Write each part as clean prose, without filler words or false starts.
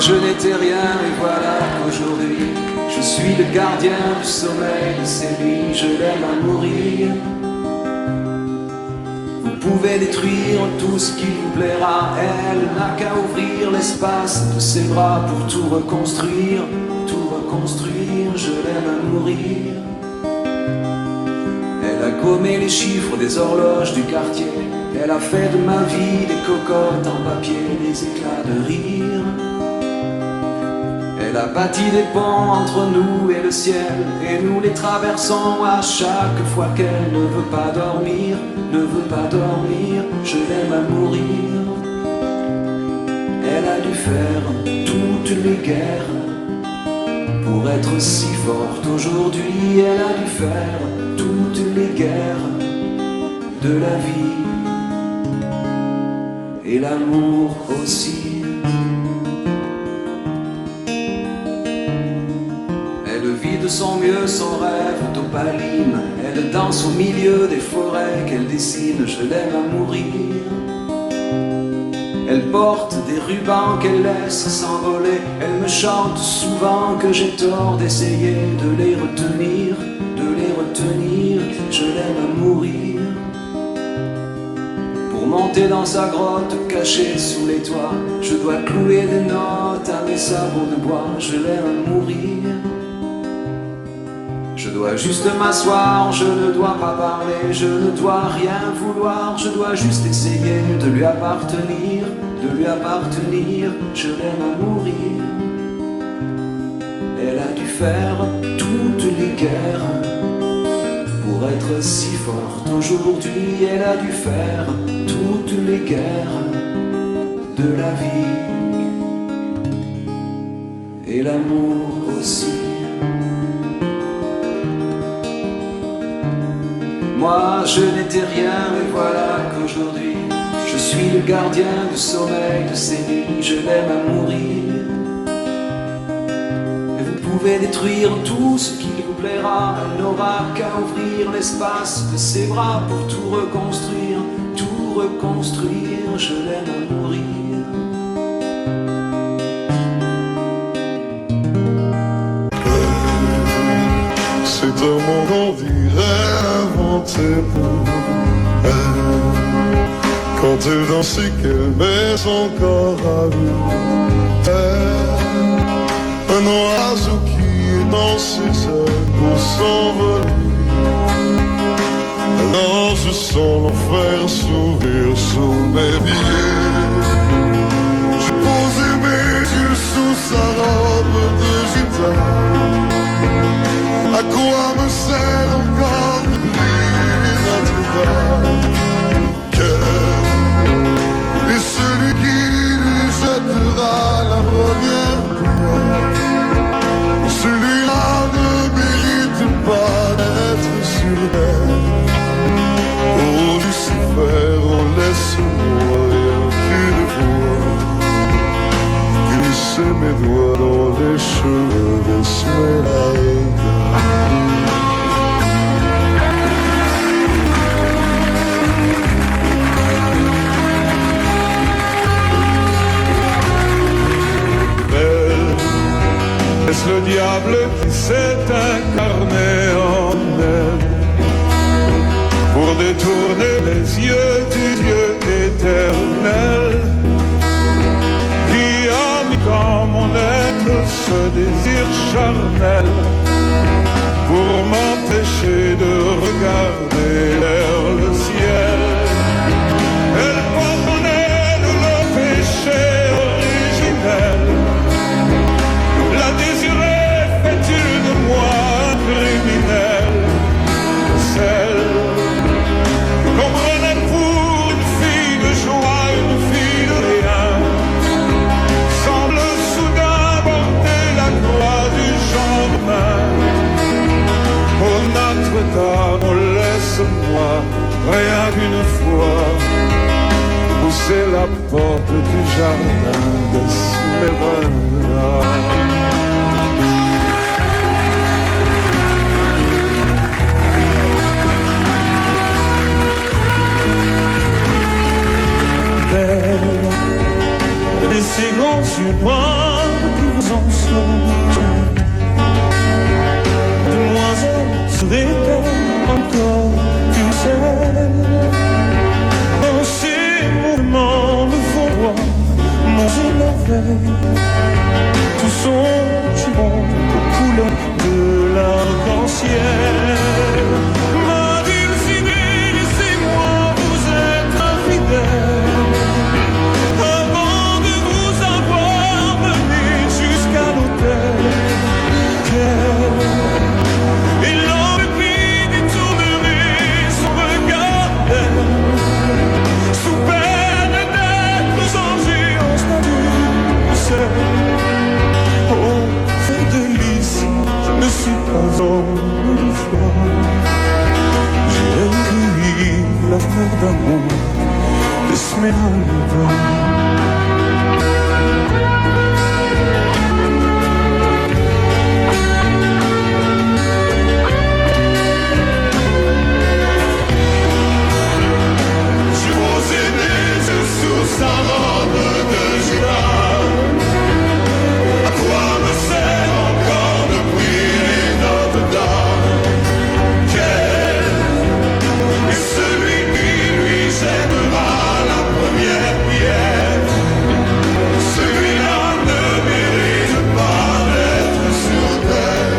je n'étais rien et voilà qu'aujourd'hui je suis le gardien du sommeil de ces nuits. Je l'aime à mourir. Vous pouvez détruire tout ce qui vous plaira. Elle n'a qu'à ouvrir l'espace de ses bras pour tout reconstruire. Tout reconstruire, je l'aime à mourir. Elle a gommé les chiffres des horloges du quartier. Elle a fait de ma vie des cocottes en papier, des éclats de rire. Elle a bâti des ponts entre nous et le ciel, et nous les traversons à chaque fois qu'elle ne veut pas dormir, ne veut pas dormir, je l'aime à mourir. Elle a dû faire toutes les guerres pour être si forte aujourd'hui. Elle a dû faire toutes les guerres de la vie et l'amour aussi. Elle vit de son mieux son rêve d'opaline. Elle danse au milieu des forêts qu'elle dessine. Je l'aime à mourir. Elle porte des rubans qu'elle laisse s'envoler. Elle me chante souvent que j'ai tort d'essayer de les retenir, de les retenir. Je l'aime à mourir. Pour monter dans sa grotte cachée sous les toits, je dois clouer des notes à mes sabots de bois. Je l'aime à mourir. Je dois juste m'asseoir, je ne dois pas parler, je ne dois rien vouloir, je dois juste essayer de lui appartenir, de lui appartenir, je l'aime à mourir. Elle a dû faire toutes les guerres pour être si forte aujourd'hui. Elle a dû faire toutes les guerres de la vie et l'amour aussi. Moi je n'étais rien et voilà qu'aujourd'hui je suis le gardien du sommeil de ces nuits. Je l'aime à mourir. Et vous pouvez détruire tout ce qui vous plaira. Elle n'aura qu'à ouvrir l'espace de ses bras pour tout reconstruire, tout reconstruire. Je l'aime à mourir. C'est un monde on dirait inventé pour elle. Quand elle danse et qu'elle met son corps à lui. Un oiseau qui est dans ses ailes pour s'envoler. Alors je sens l'enfer s'ouvrir sous mes billets. J'ai posé mes yeux sous sa robe de gitane. À quoi me sert encore notre et celui qui lui jettera la première pierre, celui-là ne mérite pas d'être sur terre. Oh Lucifer, oh laisse-moi rien qu'une fois glisser mes doigts dans les cheveux d'Esmeralda. Est-ce le diable qui s'est incarné en elle pour détourner les yeux du Dieu éternel qui a mis dans mon être ce désir charnel pour m'empêcher de regarder vers le ciel? Elle porte en elle le péché originel. La désirée fait-il de moi un criminel? Celle qu'on prenait pour une fille de joie, une fille de rien, semble soudain porter la croix du genre humain. Oh Notre-Dame, oh laisse-moi rien qu'une fois pousser la porte du jardin d'Esmeralda. Et si grand tu prends cimetière. Demoiselle se répète encore, tu sais. Dans ces mouvements me font voir mon émerveil. Tous sont jurons aux couleurs de l'arc-en-ciel. Ma dulcinée, laissez-moi vous être infidèle. Avant de vous avoir mené jusqu'à l'hôtel, et l'envie détournerait son regard d'elle, sous peine d'être changé en statue de sel. Oh, fin de lys, je ne suis pas homme de foi. J'ai recueilli la fleur d'amour d'Esmeralda. Sa robe de Judas, à quoi me sert encore de prier Notre-Dame? Quel est celui qui lui jettera la première pierre? Celui-là ne mérite pas d'être sur terre.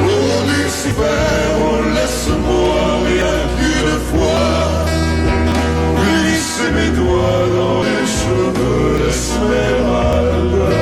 Oh Lucifer, oh laisse-moi rien qu'une fois glisser mes doigts dans les cheveux d'Esmeralda.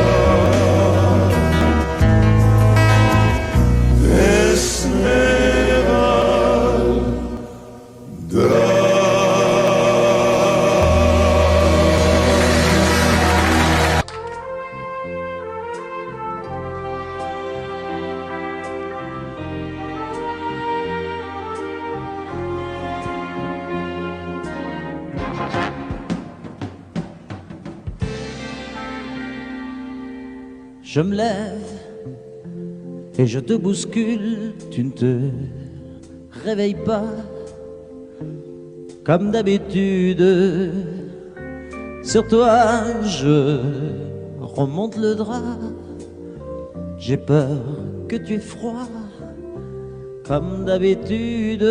Je me lève et je te bouscule, tu ne te réveilles pas comme d'habitude. Sur toi, je remonte le drap. J'ai peur que tu aies froid comme d'habitude.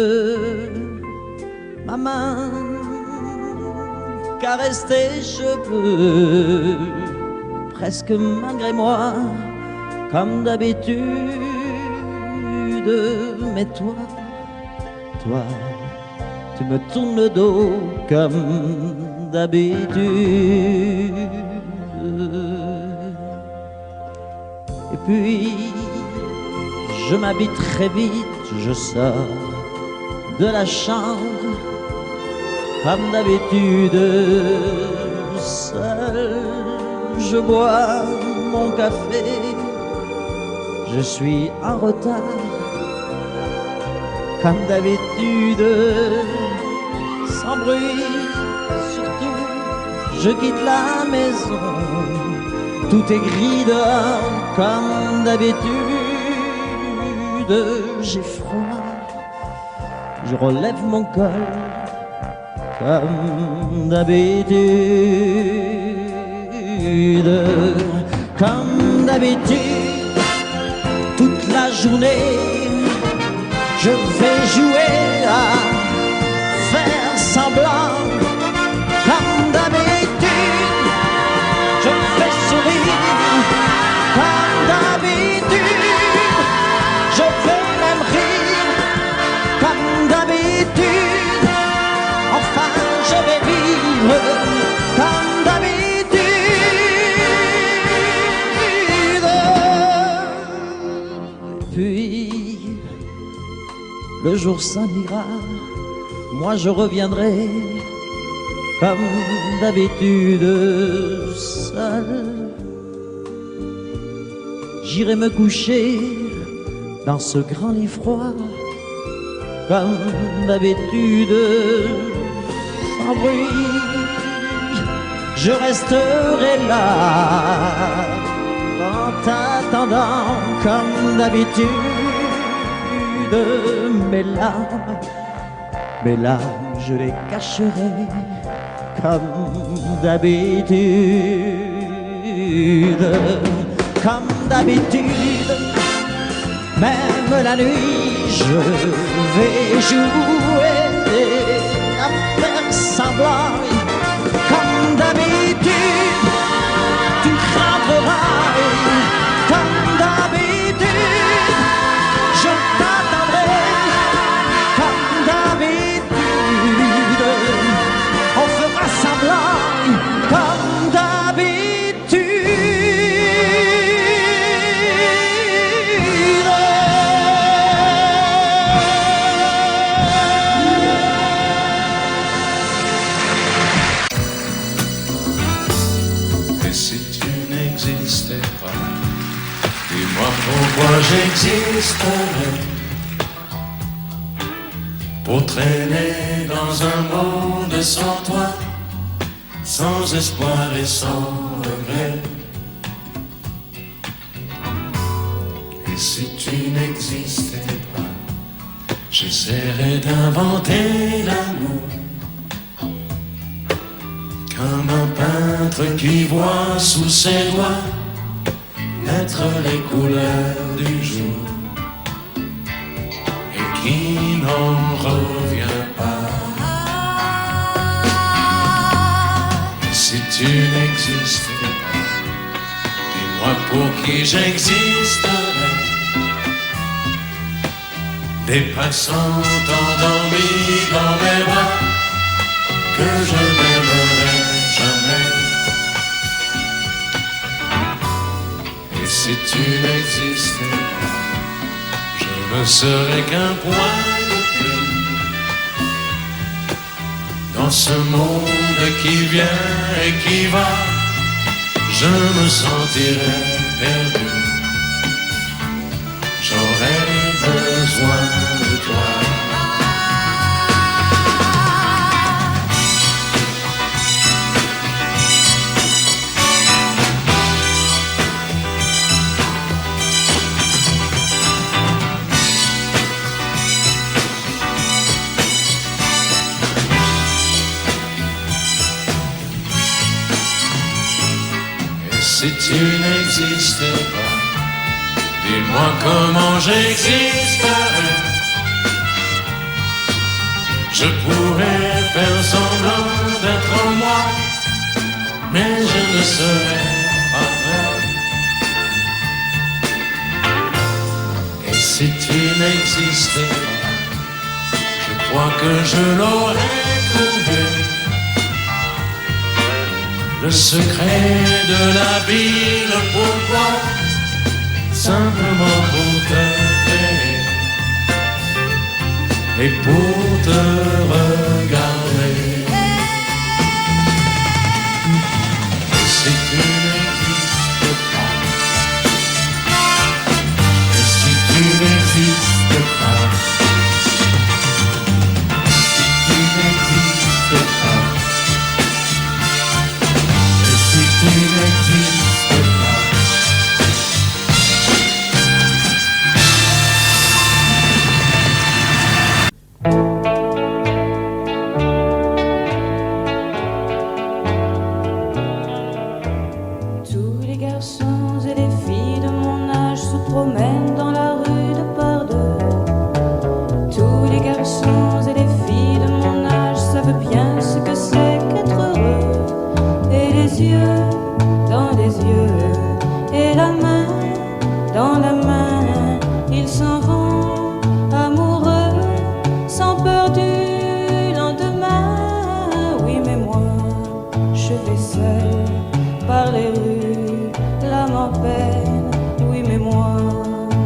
Ma main caresse tes cheveux, presque malgré moi, comme d'habitude. Mais toi, tu me tournes le dos comme d'habitude. Et puis, je m'habille très vite, je sors de la chambre, comme d'habitude, seul. Je bois mon café, je suis en retard, comme d'habitude, sans bruit, surtout, je quitte la maison, tout est gris dehors, comme d'habitude, j'ai froid, je relève mon col, comme d'habitude. Comme d'habitude, toute la journée, je vais jouer à faire semblant. Comme d'habitude, je fais sourire. Comme d'habitude, je vais même rire. Comme d'habitude, enfin je vais vivre. Comme d'habitude. Puis, le jour s'en ira, moi je reviendrai, comme d'habitude, seul. J'irai me coucher dans ce grand lit froid, comme d'habitude, sans bruit. Je resterai là, en t'attendant comme d'habitude. Mes larmes, je les cacherai comme d'habitude. comme d'habitude. Même la nuit, je vais jouer à faire semblant. Comme d'habitude, tu craindras. Comme d'habitude, je t'attendrai. Comme d'habitude, on fera semblant. Comme pourquoi j'existerais pour traîner dans un monde sans toi, sans espoir et sans regret. Et si tu n'existais pas, j'essaierais d'inventer l'amour comme un peintre qui voit sous ses doigts naître les couleurs du jour et qui n'en revient pas. Et si tu n'existais pas, dis-moi pour qui j'existerais. Des passants endormis dans mes bras que je n'aimerais jamais. Si tu n'existais pas, je ne serais qu'un point de plus dans ce monde qui vient et qui va. Je me sentirais perdu. J'aurais besoin de toi. Si tu n'existais pas, dis-moi comment j'existerais. Je pourrais faire semblant d'être moi, mais je ne serais pas vrai. Et si tu n'existais pas, je crois que je l'aurais trouvé. Le secret de la vie, le pourquoi, simplement pour t'aimer et pour te regarder. Et si tu n'existes pas, et si tu n'existes pas, si tu n'existes pas, tu n'existes pas. Tous les garçons et les filles de mon âge se promènent dans la rue de par deux. Tous les garçons et les filles de mon âge savent bien ce que c'est qu'être heureux. Et les yeux dans les yeux et la main dans la main, ils s'en vont amoureux sans peur du lendemain. Oui mais moi je vais seul par les rues, l'âme en peine. Oui mais moi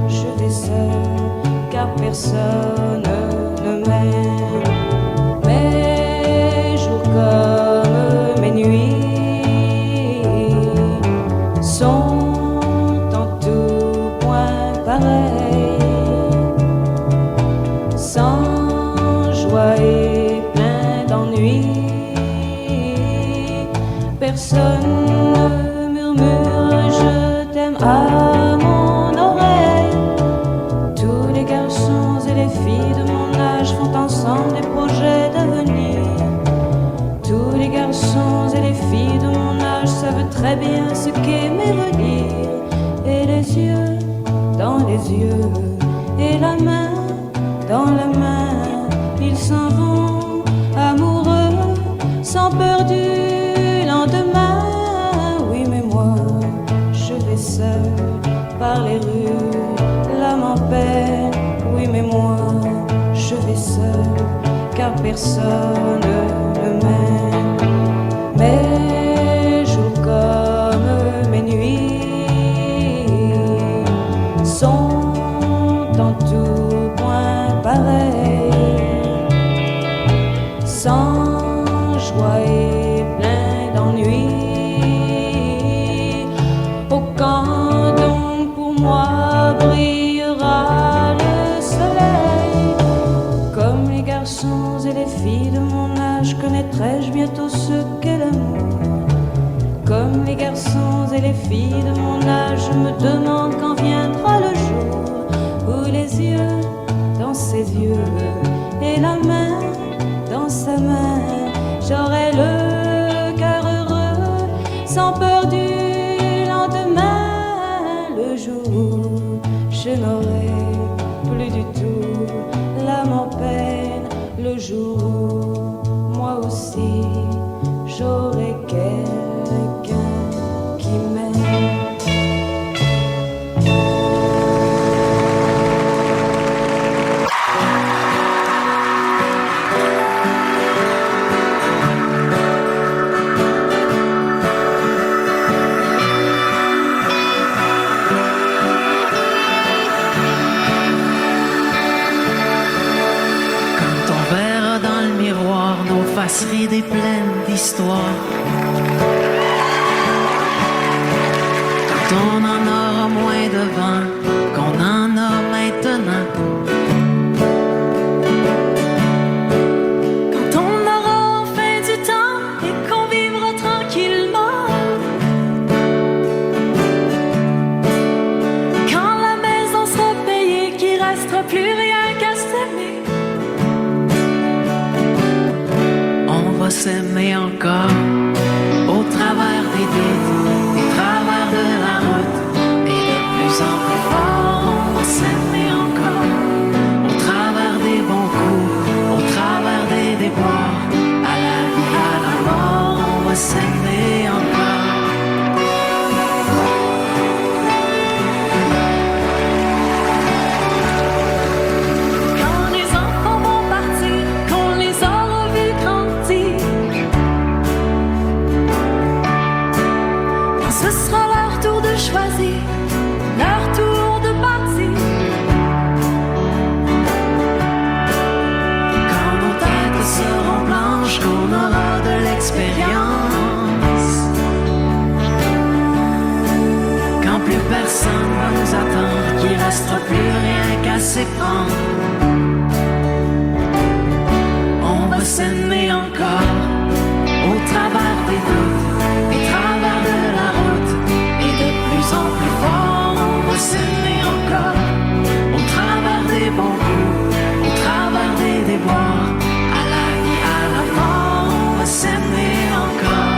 je vais seul car personne ne m'aime. Mes jours comme mes nuits sont en tout point pareils, sans joie et plein d'ennui. Personne ne murmure je t'aime à mon oreille. Tous les garçons et les filles de mon âge font ensemble des projets d'avenir. Tous les garçons et les filles de mon âge savent très bien ce qu'aimer veut dire. les yeux et la main dans la main, ils s'en vont amoureux, sans peur du lendemain. Oui, mais moi, je vais seul par les rues, l'âme en peine. Oui, mais moi, je vais seul, car personne ne m'aime. Mes jours comme mes nuits sont en tout point pareils, sans joie et plein d'ennui. Oh, quand donc pour moi brillera le soleil, comme les garçons et les filles de mon âge, connaîtrai-je bientôt ce qu'est l'amour. Comme les garçons et les filles de mon âge, je me demande quand viendra le jour où les yeux dans ses yeux et la main dans sa main, j'aurai le cœur heureux, sans peur du lendemain. Le jour où je n'aurai plus du tout l'âme en peine, le jour où moi aussi j'aurai quelqu'un qui m'aime. Quand on verra dans le miroir nos faces ridées pleines d'histoire, quand on en aura moins devant qu'on en a maintenant, quand on aura enfin du temps et qu'on vivra tranquillement, quand la maison sera payée, qu'il restera plus rien qu'à s'aimer, on va s'aimer encore au travers des vides, au travers de la route, et de plus en plus fort, on va s'aimer encore au travers des bons coups, au travers des déboires, à la vie, à la mort, on va s'aimer encore. Quand les enfants vont partir, qu'on les aura vus grandir, quand ce sera leur tour de choisir, leur tour de partir, quand nos têtes seront blanches, qu'on aura de l'expérience, quand plus personne va nous attendre, qu'il restera plus rien qu'à s'éprendre, on va s'aimer encore au travers des doutes, au travers de la route, et de plus en plus fort, on va s'aimer encore au travers des bons coups, au travers des déboires, à la vie, à la mort, on va s'aimer encore.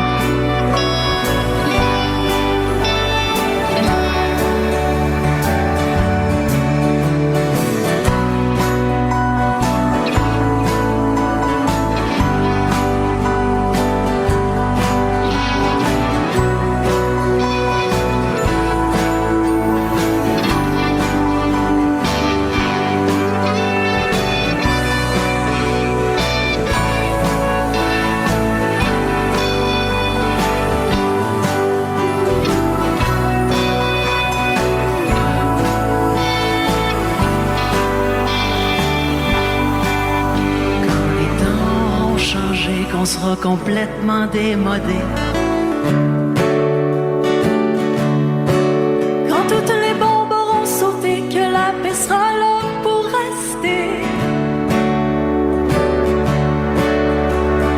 Quand les temps auront changé, qu'on sera complètement démodé, quand toutes les bombes auront sauté, que la paix sera là pour rester,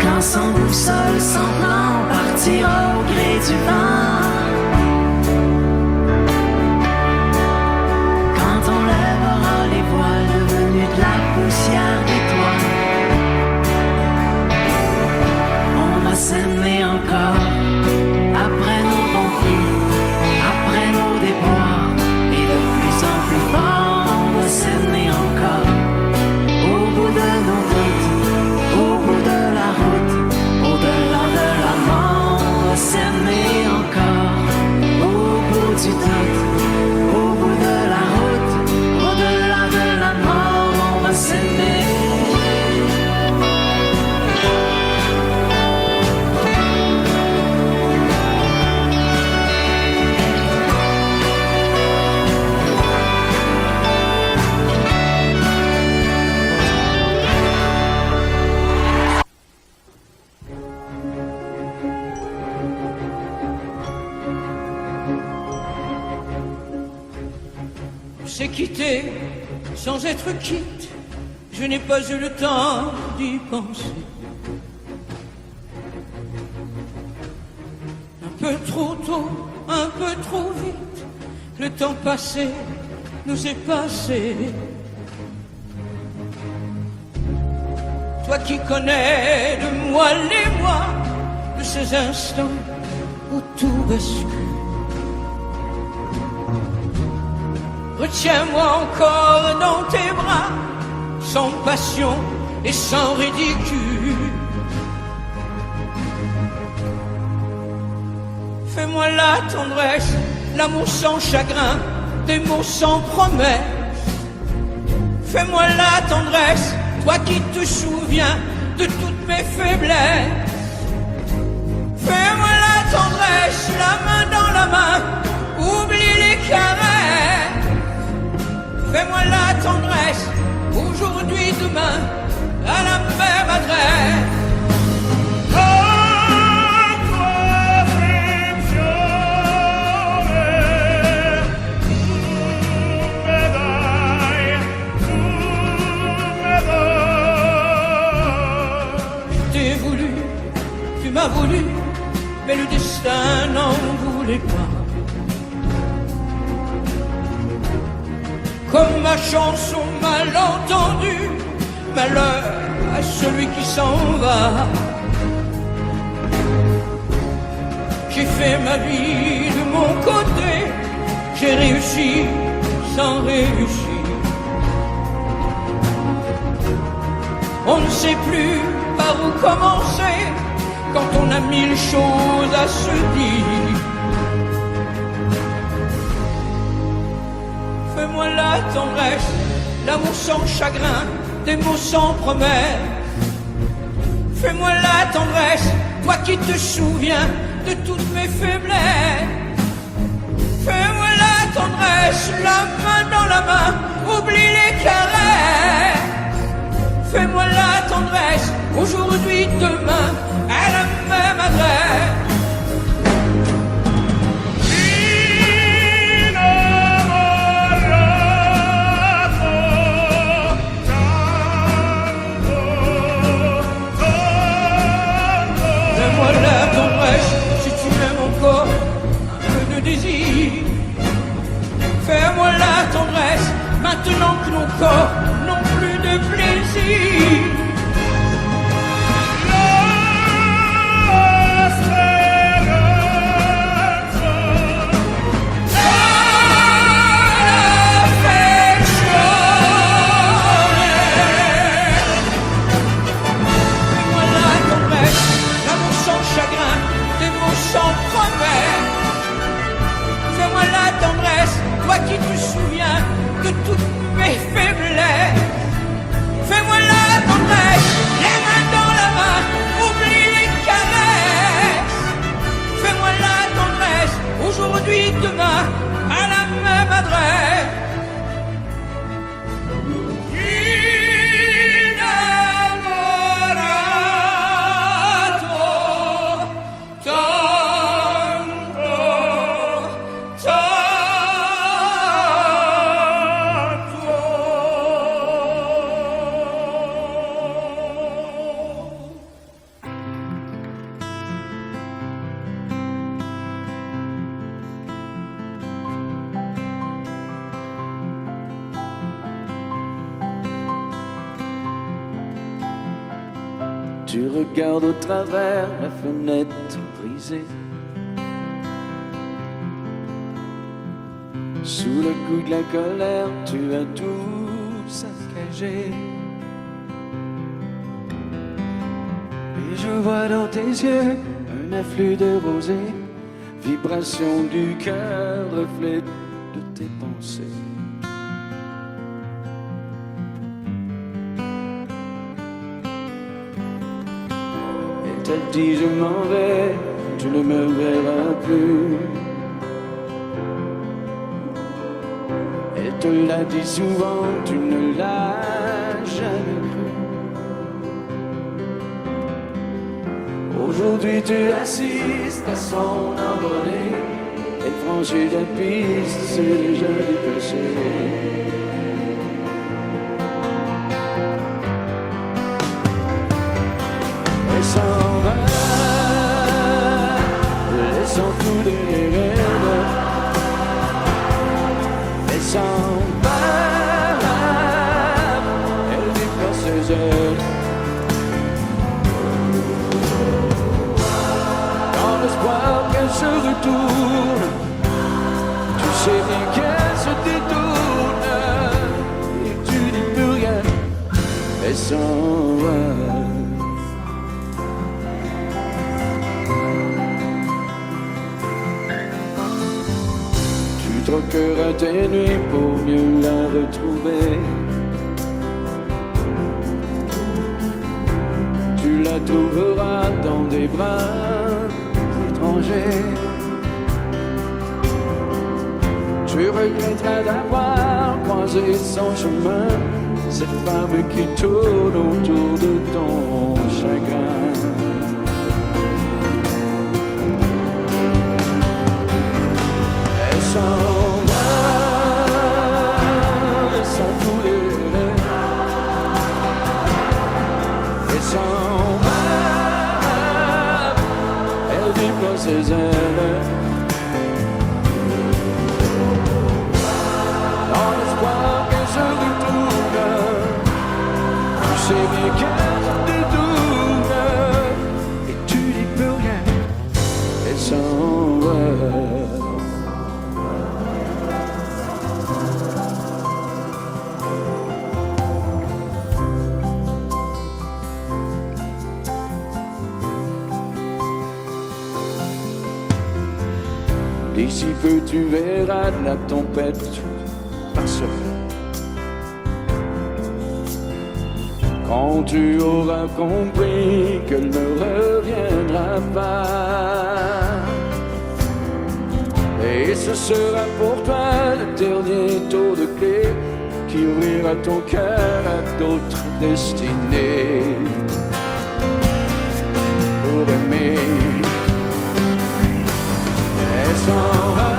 quand sans boussole, sans plan, on partira au gré du vent, quand on lèvera les voiles devenus de la poussière d'étoiles, on va s'aimer encore après nos bons coups, après nos déboires, et de plus en plus fort. s'est quitté sans être quitte. Je n'ai pas eu le temps d'y penser. Un peu trop tôt, un peu trop vite, le temps passé nous est passé. Toi qui connais de moi les mois, de ces instants où tout bascule. Retiens-moi encore dans tes bras, sans passion et sans ridicule. Fais-moi la tendresse, l'amour sans chagrin, des mots sans promesse. Fais-moi la tendresse, toi qui te souviens de toutes mes faiblesses. Fais-moi la tendresse, la main dans la main, oublie les caresses. Fais-moi la tendresse, aujourd'hui, demain, à la même adresse. Je t'ai voulu, tu m'as voulu, mais le destin n'en voulait pas. Comme ma chanson mal entendue, malheur à celui qui s'en va. J'ai fait ma vie de mon côté, j'ai réussi sans réussir. On ne sait plus par où commencer quand on a mille choses à se dire. Fais-moi la tendresse, l'amour sans chagrin, des mots sans promesse. Fais-moi la tendresse, toi qui te souviens de toutes mes faiblesses. Fais-moi la tendresse, la main dans la main, oublie les caresses. Fais-moi la tendresse, aujourd'hui, demain, à la même adresse. Fais-moi la tendresse, si tu m'aimes encore, un peu de désir. Fais-moi la tendresse, maintenant que nos corps n'ont plus de plaisir. Fais-moi la tendresse, toi qui te souviens de toutes mes faiblesses. Fais-moi la tendresse, les mains dans la main, oublie les caresses. Fais-moi la tendresse, aujourd'hui, demain, à la même adresse. Tu regardes au travers la fenêtre brisée. Sous le coup de la colère, tu as tout saccagé. Et je vois dans tes yeux un afflux de rosée, vibration du cœur, reflet de tes pensées. Elle dit je m'en vais, tu ne me verras plus. Elle te l'a dit souvent, tu ne l'as jamais cru. Aujourd'hui tu assistes à son envolée, Elle franchit la piste, c'est déjà dépassé. Elle s'en va, laissant tout derrière. Elle s'en va, elle déploie ses ailes. Dans l'espoir qu'elle se retourne, tu sais bien qu'elle se détourne. Et tu dis plus rien, elle s'en va. Tu troqueras tes nuits pour mieux la retrouver. Tu la trouveras dans des bras étrangers. Tu regretteras d'avoir croisé son chemin, cette femme qui tourne autour de ton chagrin. Elle s'en va, sans couler. Elle s'en va, elle déploie ses ailes. Dans l'espoir qu'elle se retourne, tu sais bien qu'elle se détourne. Et tu dis plus rien, elle s'en va. D'ici peu tu verras la tempête passer. Quand tu auras compris qu'elle ne reviendra pas. Et ce sera pour toi le dernier tour de clé qui ouvrira ton cœur à d'autres destinées. Pour aimer. Elle s'en va,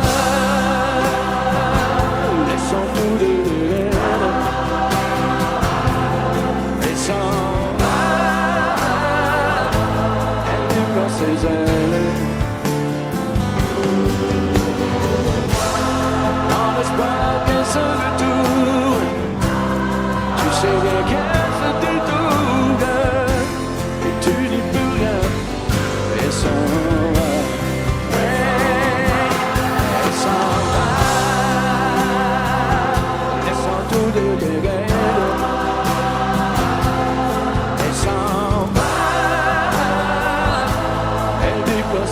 laissant tout derrière. Elle s'en va, elle déploie ses ailes. Dans l'espoir qu'elle se retourne, tu sais bien qu'elle se détourne. Et tu dis plus rien, elle s'en va.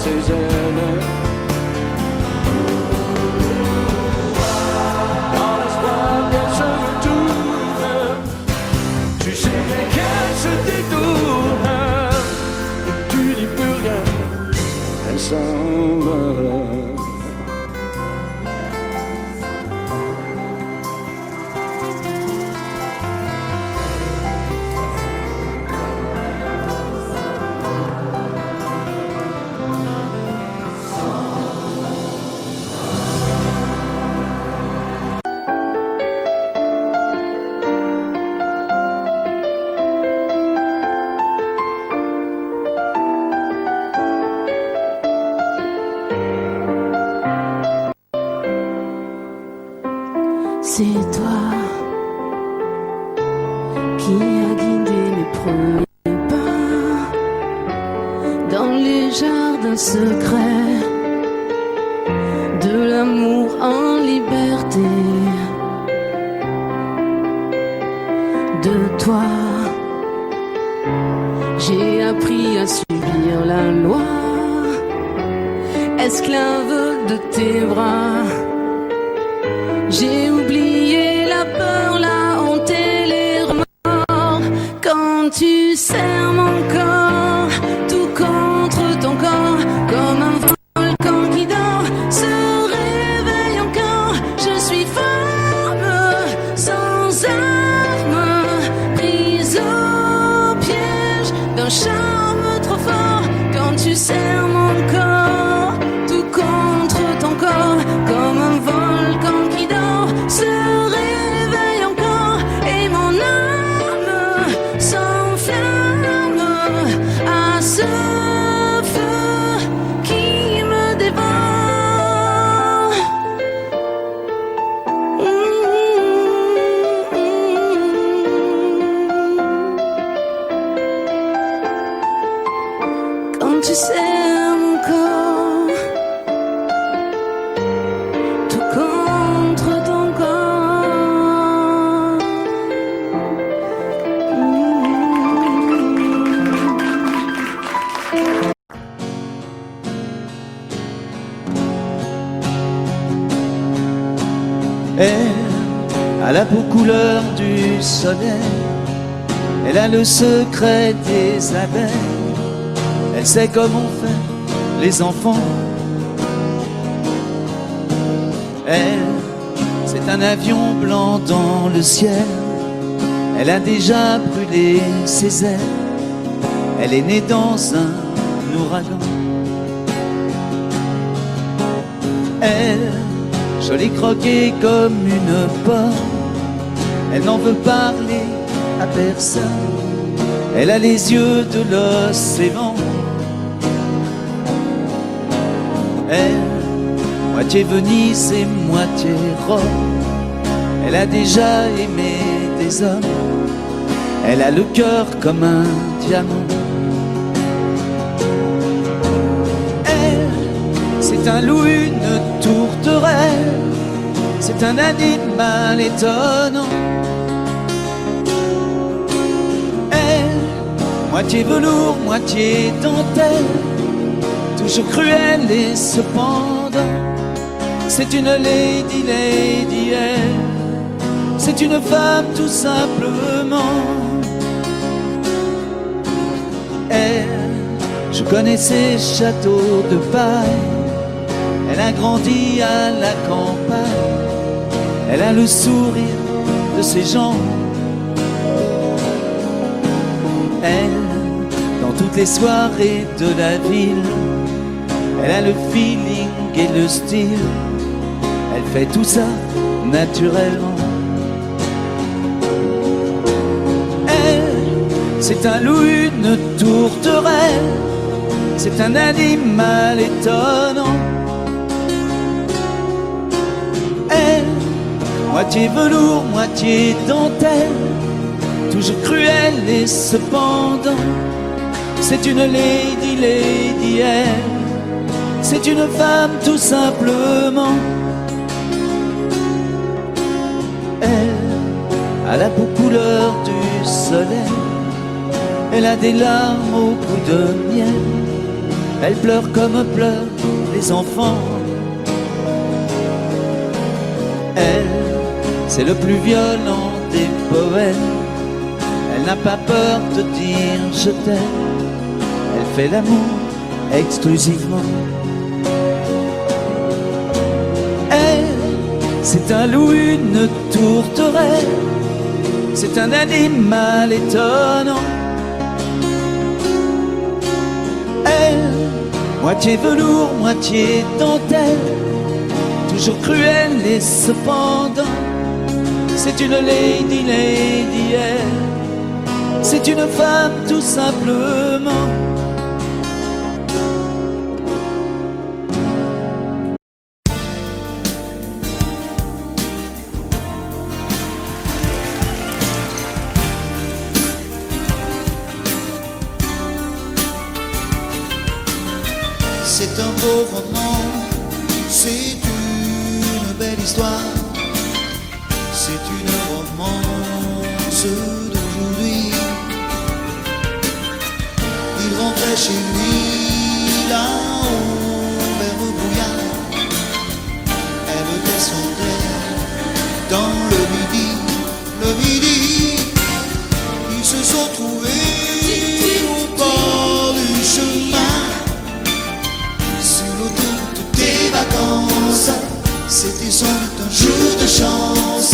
Ses ailes. Dans l'espoir qu'elle se retourne, tu sais bien qu'elle se détourne. Et tu dis plus rien, elle s'en va. C'est toi qui as guidé mes premiers pas dans les jardins secrets de l'amour en liberté. De toi, j'ai appris à subir la loi, esclave de tes bras. J'ai oublié la peur, la honte et les remords. Quand tu serres mon corps, tout contre ton corps, comme un volcan qui dort, se réveille encore. Je suis femme, sans arme, prise au piège d'un charme trop fort. Quand tu serres mon corps, tout contre ton corps, tu serres mon corps tout contre ton corps. Elle a la peau couleur du soleil, elle a le secret des abeilles, elle sait comment faire les enfants. Elle, c'est un avion blanc dans le ciel, elle a déjà brûlé ses ailes, elle est née dans un ouragan. Elle, jolie croquée comme une pomme, elle n'en veut parler à personne, elle a les yeux de l'océan. Elle, moitié Venise et moitié Rome, elle a déjà aimé des hommes, elle a le cœur comme un diamant. Elle, c'est un loup, une tourterelle, c'est un animal étonnant. Elle, moitié velours, moitié dentelle, toujours cruelle et cependant, c'est une lady, lady, elle, c'est une femme tout simplement. Elle, je connais ses châteaux de paille, elle a grandi à la campagne, elle a le sourire de ses gens. Elle, dans toutes les soirées de la ville, elle a le feeling et le style, elle fait tout ça naturellement. Elle, c'est un loup, une tourterelle, c'est un animal étonnant. Elle, moitié velours, moitié dentelle, toujours cruelle et cependant, c'est une lady, lady, elle, c'est une femme tout simplement. Elle a la peau couleur du soleil, elle a des larmes au goût de miel, elle pleure comme pleurent les enfants. Elle, c'est le plus violent des poèmes, elle n'a pas peur de dire je t'aime, elle fait l'amour exclusivement. C'est un loup, une tourterelle, c'est un animal étonnant. Elle, moitié velours, moitié dentelle, toujours cruelle et cependant, c'est une lady, lady, elle, c'est une femme tout simplement. C'est un beau roman, c'est une belle histoire, c'est une romance d'aujourd'hui. Il rentrait chez lui là-haut vers le brouillard, elle descendait dans le midi, ils se sont trouvés au bord du chemin. C'était sans doute un jour de chance,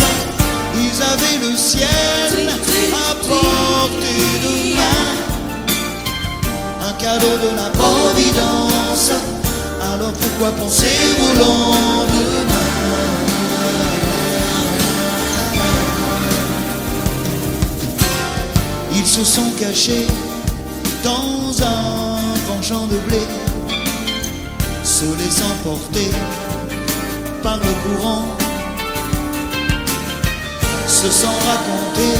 ils avaient le ciel à portée de main, un cadeau de la providence, alors pourquoi penser au lendemain? Ils se sont cachés dans un grand champ de blé, se laissant porter par le courant, se sont racontés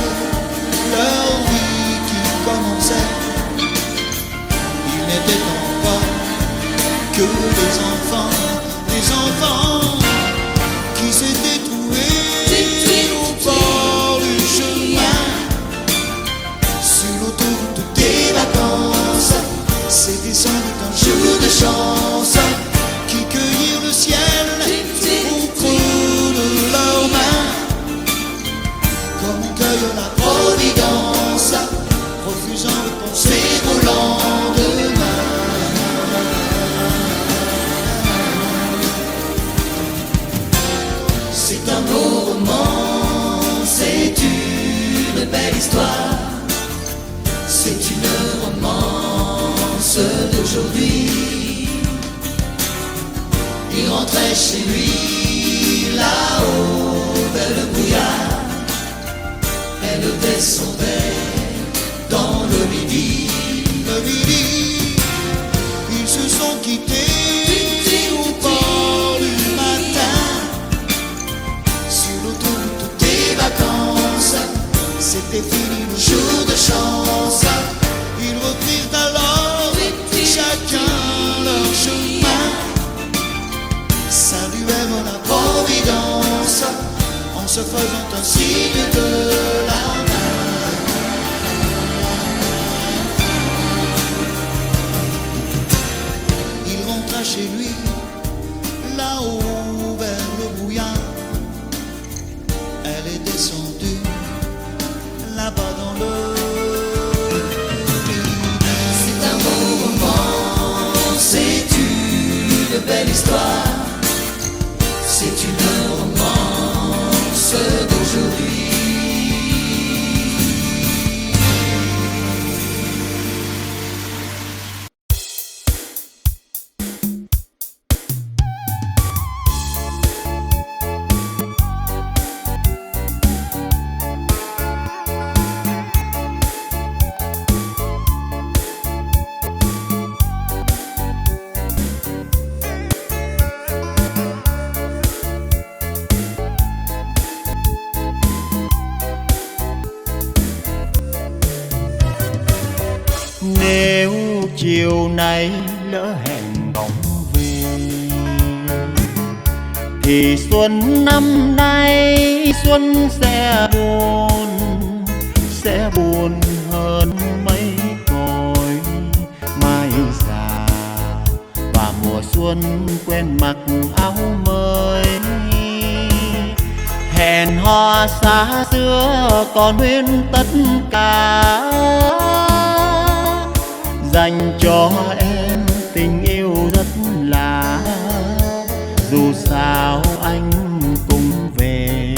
leur vie qui commençait. Ils n'étaient que les enfants qui s'étaient trouvés au bord du chemin, sur l'autoroute des vacances. C'était sans doute un jour de chance qui cueillirent le ciel au creux de leurs mains, comme on cueille la providence, refusant de penser au lendemain. C'est un beau roman, c'est une belle histoire, c'est une romance d'aujourd'hui. Il rentrait chez lui là-haut vers le brouillard, elle descendait dans le midi. Ils se sont quittés au bord du matin, sur l'autoroute des vacances. C'était fini le jour de chance. Ils reprirent alors chacun leur chemin, saluèrent la providence en se faisant un signe de la main. Il rentra chez lui là-haut vers le brouillard. Elle est descendue là-bas dans le midi. C'est un beau roman, c'est une belle histoire, c'est une romance d'aujourd'hui. Nếu chiều nay lỡ hẹn bóng về, thì xuân năm nay xuân sẽ buồn hơn mấy cõi mai già. Và mùa xuân quen mặc áo mới, hẹn hò xa xưa còn nguyên tất cả, dành cho em tình yêu rất lạ. Dù sao anh cũng về,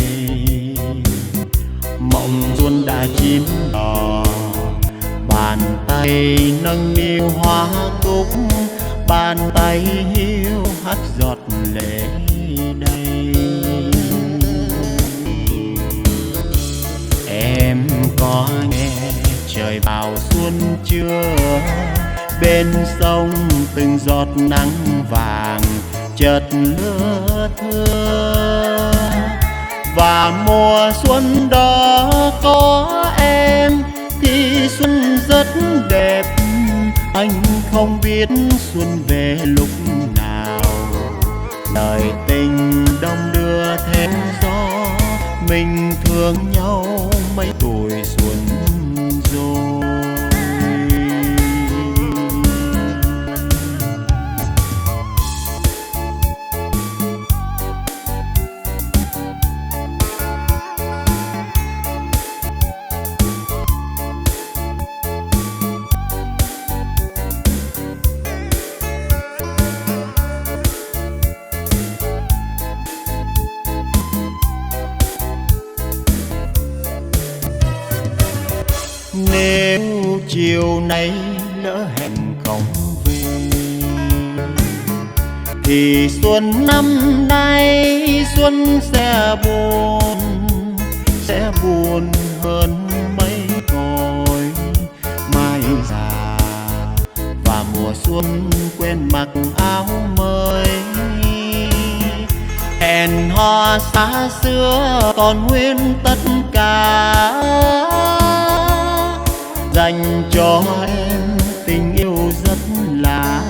mộng xuân đã chín đỏ, bàn tay nâng niu hoa cúc, bàn tay hiu hắt giọt lệ đây. Em có nghe trời vào xuân chưa? Bên sông từng giọt nắng vàng chợt lưa thưa, và mùa xuân đó có em thì xuân rất đẹp. Anh không biết xuân về lúc nào, đời tình đông đưa theo gió, mình thương nhau mấy tuổi xuân rồi. Nếu chiều nay lỡ hẹn không về, thì xuân năm nay xuân sẽ buồn hơn mấy cõi mai già. Và mùa xuân quên mặc áo mới, hẹn hò xa xưa còn nguyên tất cả, dành cho em tình yêu rất lạ.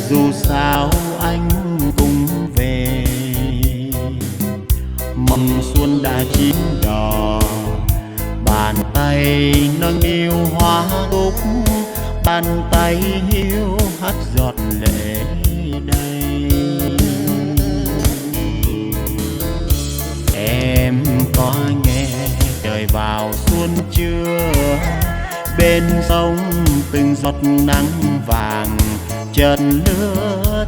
Dù sao anh cũng về. Mầm xuân đã chín đỏ, bàn tay nâng niu hoa cúc, bàn tay hiu hắt giọt lệ đây. Em có nghe trời vào xuân chưa? Bên sông từng giọt nắng vàng chợt lướt,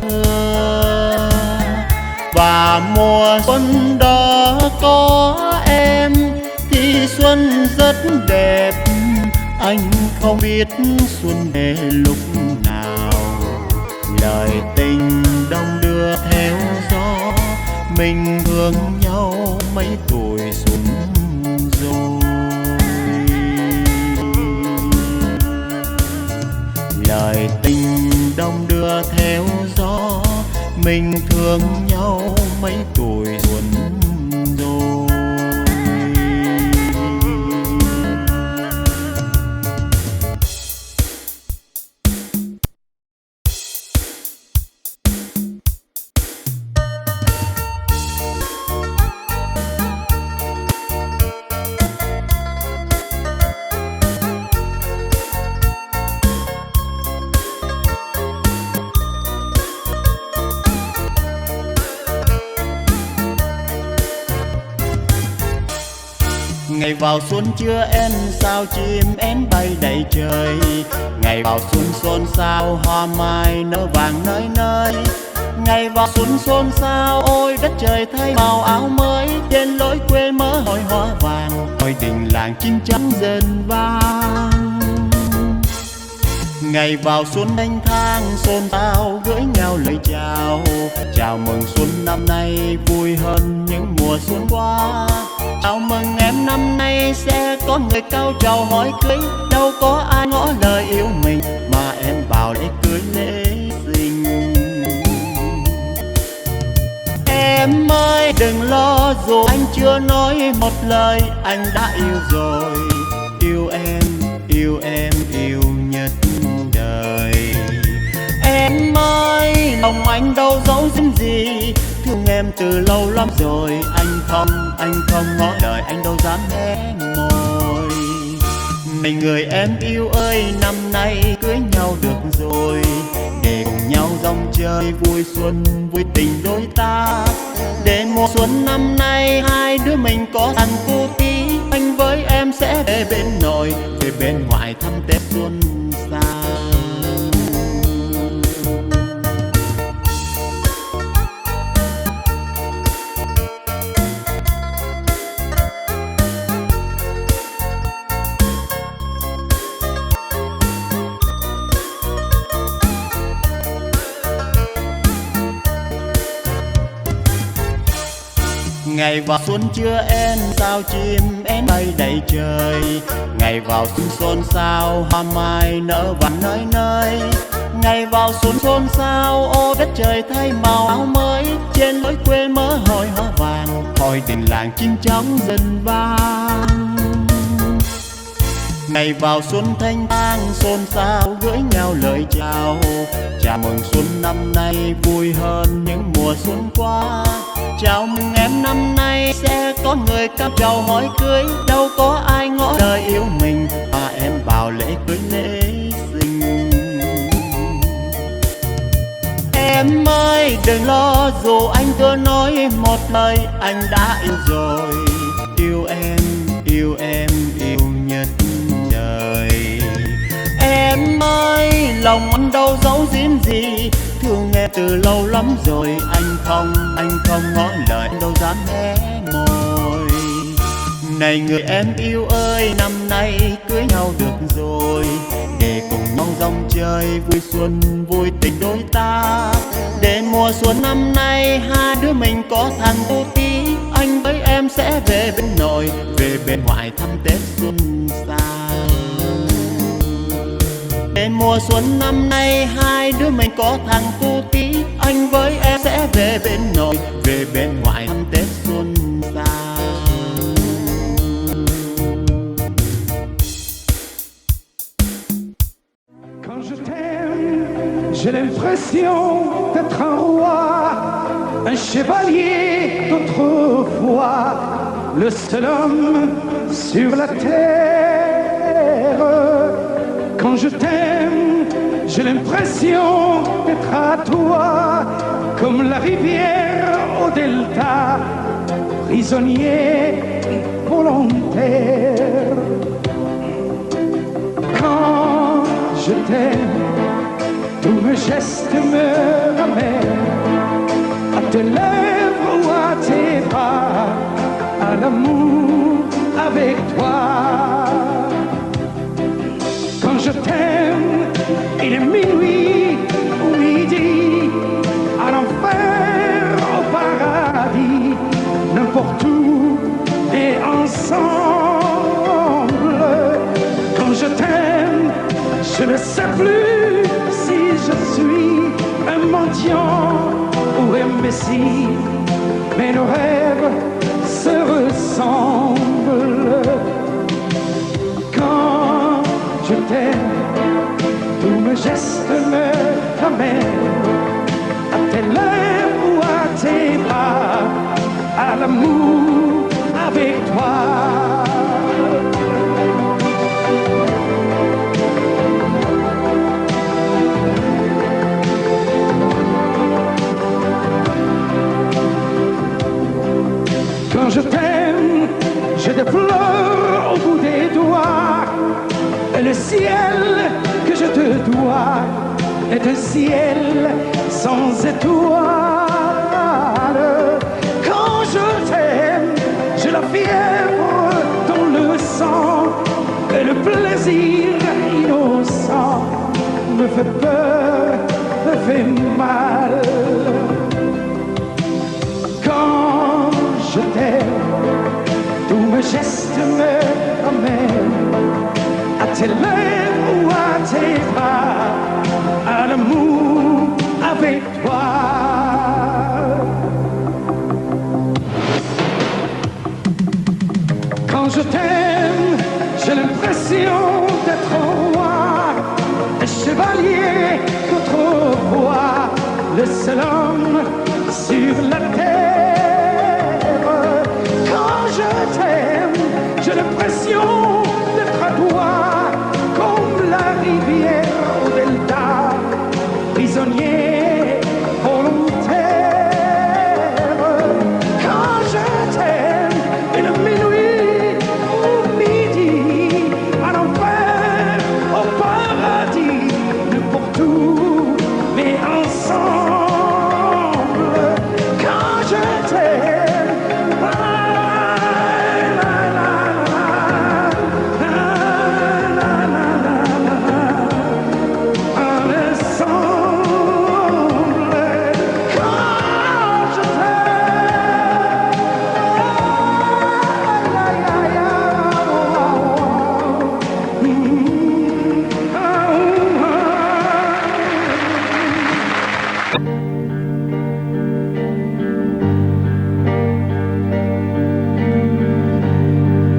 và mùa xuân đó có em thì xuân rất đẹp. Anh không biết xuân về lúc nào, lời tình đông đưa theo gió, mình thương nhau mấy tuổi xuân rồi. Lời tình đông đưa theo gió, mình thương nhau mấy tuổi xuân rồi. Ngày vào xuân chưa én sao chim én bay đầy trời. Ngày vào xuân xôn xao hoa mai nở vàng nơi nơi. Ngày vào xuân xôn xao ôi đất trời thay màu áo mới. Trên lối quê mơ hội hoa vàng, ngôi đình làng chim trắng dần vang. Ngày vào xuân thanh thang xôn xao gửi nhau lời chào. Chào mừng xuân năm nay vui hơn những mùa xuân qua. Chào mừng em năm nay sẽ có người cao trầu hỏi cưới. Đâu có ai ngỏ lời yêu mình mà em bảo lễ cưới lễ sinh. Em ơi đừng lo dù anh chưa nói một lời, anh đã yêu rồi. Yêu em, yêu em, yêu nhất đời. Em ơi lòng anh đâu giấu giếm gì, thương em từ lâu lắm rồi. Anh không ngỏ lời, anh đâu dám hé môi. Này người em yêu ơi, năm nay cưới nhau được rồi, để cùng nhau dòng chơi vui xuân vui tình đôi ta. Để mùa xuân năm nay hai đứa mình có thằng cu tí. Anh với em sẽ về bên nội, về bên ngoại thăm Tết xuân xa. Ngày vào xuân chưa én sao chim én bay đầy trời. Ngày vào xuân xôn xao hoa mai nở vàng nơi nơi. Ngày vào xuân xôn xao ô đất trời thay màu áo mới. Trên lối quê mơ hội hoa vàng, hội đình làng chim trống dần vang. Ngày vào xuân thanh thang xôn xao gửi nhau lời chào. Chào mừng xuân năm nay vui hơn những mùa xuân qua. Chào mừng em năm nay sẽ có người cao trầu hỏi cưới. Đâu có ai ngỏ lời yêu mình mà em bảo lễ cưới lễ sinh. Em ơi đừng lo dù anh chưa nói một lời, anh đã yêu rồi. Yêu em, yêu em, yêu nhất đời. Em ơi lòng anh đâu giấu giếm gì, thương em từ lâu lắm rồi. Anh không ngỏ lời, anh đâu dám hé môi. Này người em yêu ơi, năm nay cưới nhau được rồi, để cùng nhau dòng chơi vui xuân vui tình đôi ta. Để mùa xuân năm nay hai đứa mình có thằng cu tí. Anh với em sẽ về bên nội, về bên ngoại thăm Tết xuân xa. Để mùa xuân năm nay hai đứa mình có thằng cu tí. Anh với em sẽ về bên nội, về bên ngoại thăm Tết xuân xa. Quand je t'aime, J'ai l'impression d'être un roi, un chevalier d'autrefois, le seul homme sur la terre. Quand je t'aime, j'ai l'impression d'être à toi, comme la rivière au delta, prisonnier volontaire. Quand je t'aime, tous mes gestes me ramènent à tes lèvres ou à tes bras, à l'amour avec toi. Quand je t'aime, il est minuit ou midi, à l'enfer, au paradis, n'importe où et ensemble. Quand je t'aime, je ne sais plus si je suis un mendiant ou un messie, mais nos rêves se ressemblent. Quand je t'aime, tous mes gestes me ramènent à tes lèvres ou à tes bras, à l'amour avec toi. Quand je t'aime, j'ai des fleurs au bout des doigts, et le ciel que je te dois est un ciel sans étoiles. Quand je t'aime, j'ai la fièvre dans le sang, et le plaisir innocent me fait peur, me fait mal. Quand je t'aime, tous mes gestes me ramènent à tes lèvres ou à tes bras, à l'amour avec toi. Quand je t'aime, j'ai l'impression d'être un roi, un chevalier d'autrefois, le seul homme sur la terre. Quand je t'aime, j'ai l'impression d'être à toi, comme la rivière au delta, prisonnier volontaire. Quand je t'aime, et le minuit au midi, à l'enfer, au paradis, n'importe où, mais ensemble. Quand je t'aime,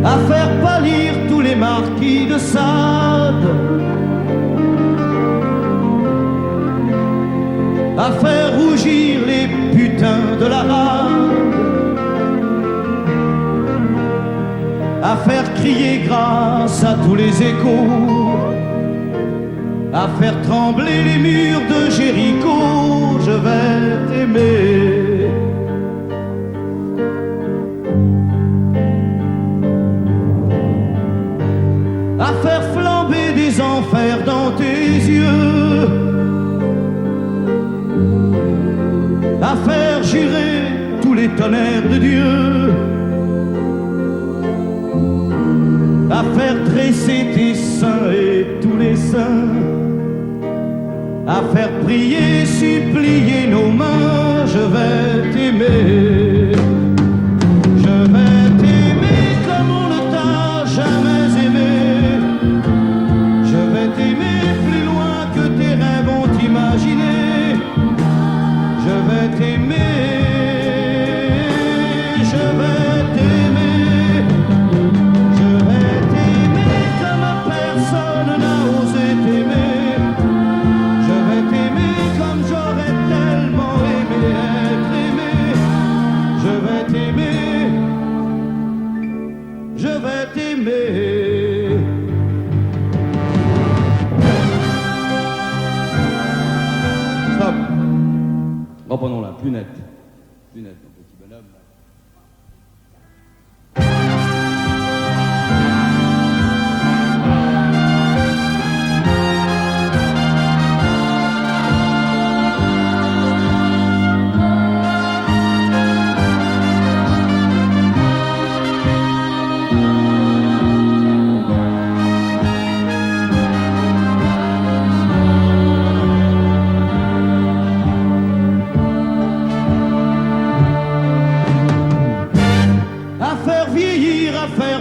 à faire pâlir tous les marquis de Sade, à faire rougir les putains de la rade, à faire crier grâce à tous les échos, à faire trembler les murs de Jéricho. Je vais t'aimer. À faire flamber des enfers dans tes yeux, à faire jurer tous les tonnerres de Dieu, à faire dresser tes seins et tous les saints, à faire prier, supplier nos mains. Je vais t'aimer. Je vais t'aimer comme on ne t'a jamais aimé. Je vais t'aimer plus loin que tes rêves ont imaginé. Je vais t'aimer. Je vais t'aimer. Je vais t'aimer comme personne n'a osé t'aimer. Je vais t'aimer pas non là, plus net. Plus net, mon petit bonhomme.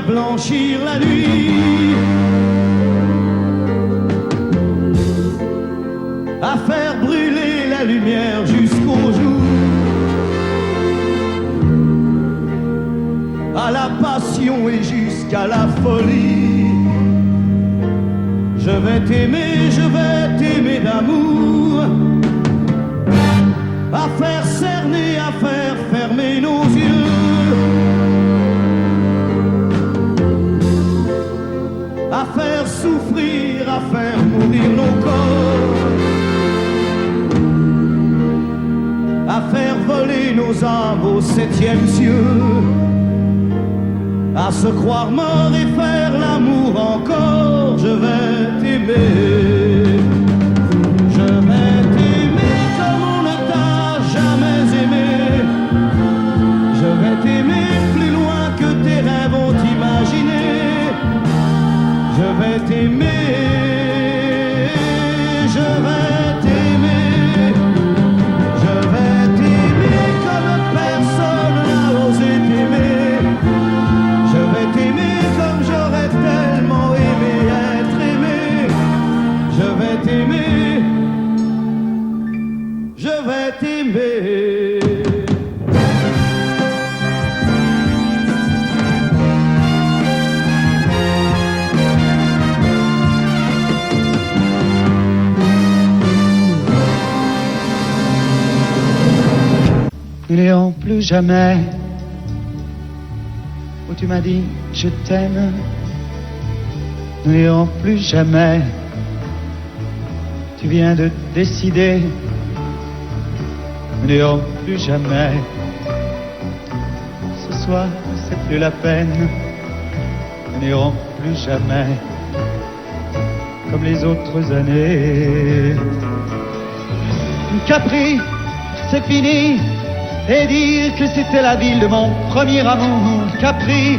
Blanchir la nuit, à faire brûler la lumière jusqu'au jour, à la passion et jusqu'à la folie. Je vais t'aimer d'amour, à faire cerner, à faire fermer nos yeux, à faire souffrir, à faire mourir nos corps, à faire voler nos âmes au 7e cieux, à se croire mort et faire l'amour encore. Je vais t'aimer, je vais t'aimer comme on ne t'a jamais aimé. Je vais t'aimer plus loin que tes rêves ont imaginé. Je vais t'aimer, je vais t'aimer, je vais t'aimer comme personne n'a osé t'aimer. Je vais t'aimer comme j'aurais tellement aimé être aimé. Je vais t'aimer, je vais t'aimer. Nous n'irons plus jamais où tu m'as dit je t'aime. Nous n'irons plus jamais. Tu viens de décider. Nous n'irons plus jamais. Ce soir, c'est plus la peine. Nous n'irons plus jamais comme les autres années. Capri, c'est fini. Et dire que c'était la ville de mon premier amour. Capri,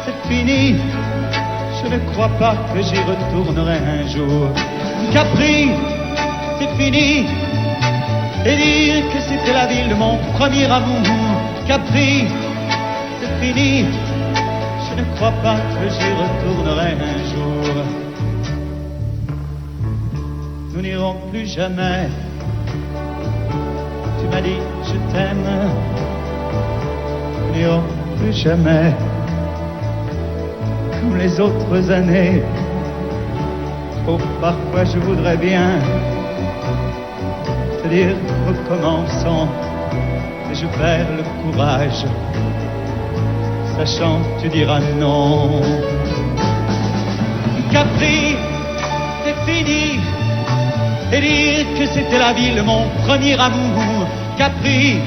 c'est fini. Je ne crois pas que j'y retournerai un jour. Capri, c'est fini. Et dire que c'était la ville de mon premier amour. Capri, c'est fini. Je ne crois pas que j'y retournerai un jour. Nous n'irons plus jamais. Tu m'as dit je t'aime. Nous n'irons plus jamais comme les autres années. Oh, parfois je voudrais bien te dire recommençons, mais je perds le courage, sachant que tu diras non. Capri, c'est fini. Et dire que c'était la ville de mon premier amour. Capri,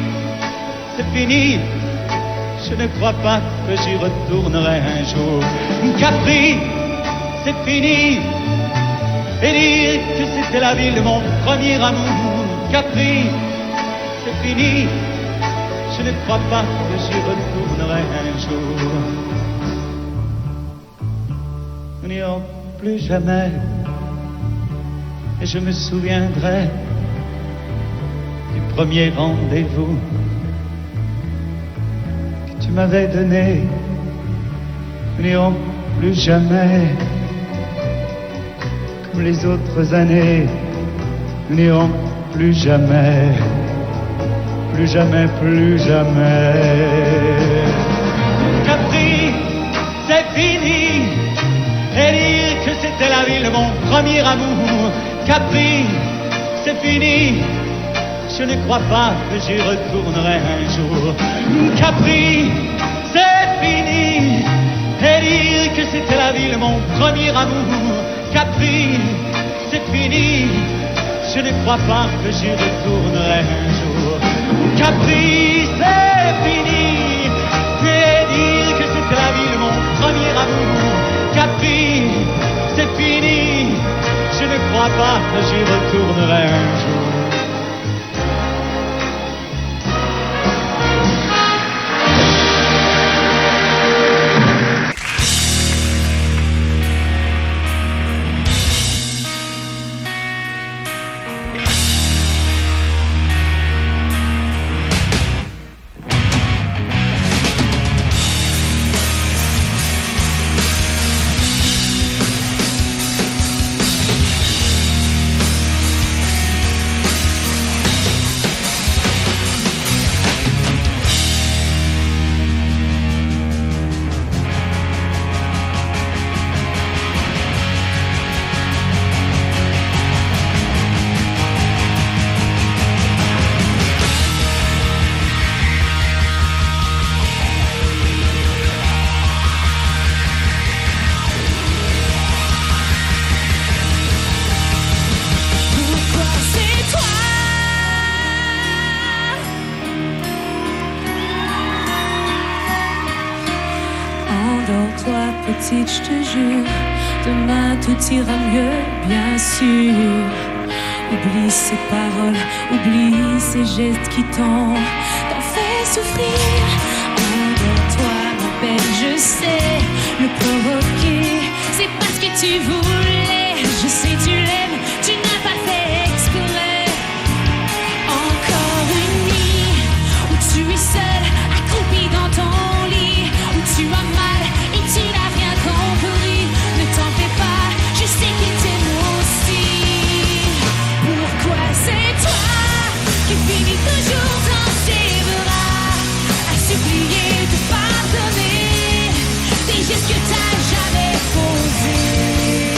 c'est fini. Je ne crois pas que j'y retournerai un jour. Capri, c'est fini. Et dire que c'était la ville de mon premier amour. Capri, c'est fini. Je ne crois pas que j'y retournerai un jour. Nous n'irons plus jamais. Et je me souviendrai du premier rendez-vous que tu m'avais donné. Nous n'irons plus jamais comme les autres années. Nous n'irons plus jamais, plus jamais, plus jamais. Capri, c'est fini. Et dire que c'était la ville de mon premier amour. Capri, c'est fini. Je ne crois pas que j'y retournerai un jour. Capri, c'est fini. Et dire que c'était la ville de mon premier amour. Capri, c'est fini. Je ne crois pas que j'y retournerai un jour. Capri, c'est fini. Et dire que c'était la vie de mon premier amour. Capri, c'est fini. Je ne crois pas que j'y retournerai un jour. Petite, je te jure, demain tout ira mieux, bien sûr. Oublie ces paroles, oublie ces gestes qui t'ont fait souffrir. Endors-toi, ma belle, je sais le provoquer. C'est parce que tu voulais, je sais tu l'aimes, tu n'as pas fait exprès. Encore une nuit où tu es seul, accroupi dans ton lit, où tu as mal et tu n'as rien compris. Ne t'en fais pas, je sais qu'il t'aime aussi. Pourquoi c'est toi qui finis toujours dans ses bras, à supplier de pardonner des gestes que t'as jamais posés.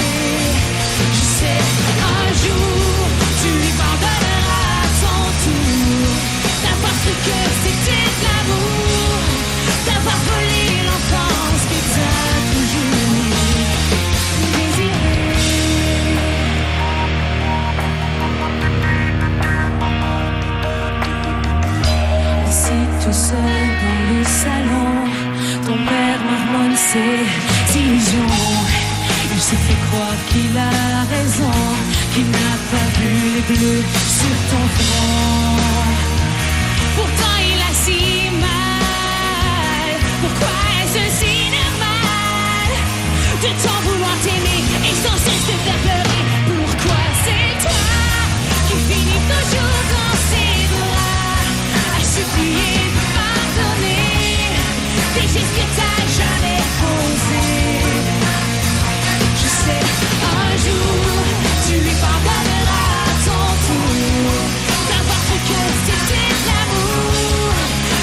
Je sais, un jour tu lui pardonneras à ton tour d'avoir cru que c'était de l'amour, d'avoir volé l'enfance que t'as toujours désiré. Assis tout seul dans le salon, ton père marmonne ses illusions. Il se fait croire qu'il a raison, qu'il n'a pas vu les bleus sur ton front. Pourtant il a si mal. Pourquoi est-ce si normal de t'en vouloir t'aimer et sans cesse te faire pleurer? Pourquoi c'est toi qui finis toujours dans ses bras, à supplier de pardonner des gestes que t'as jamais posés? Je sais, un jour tu lui pardonneras à ton tour d'avoir cru que c'était de l'amour,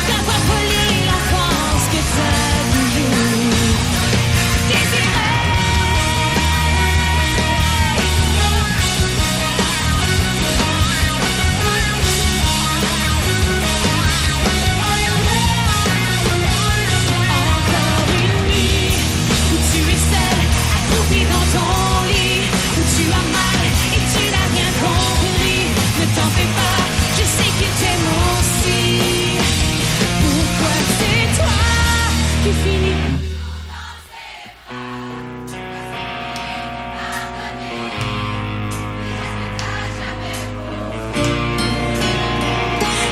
d'avoir volé l'enfance que t'as toujours désiré. Encore une nuit où tu es seul, accroupi dans ton lit, où tu as mal et tu n'as rien compris. Ne t'en fais pas, je sais qu'il t'aime aussi. Pourquoi c'est toi qui finis?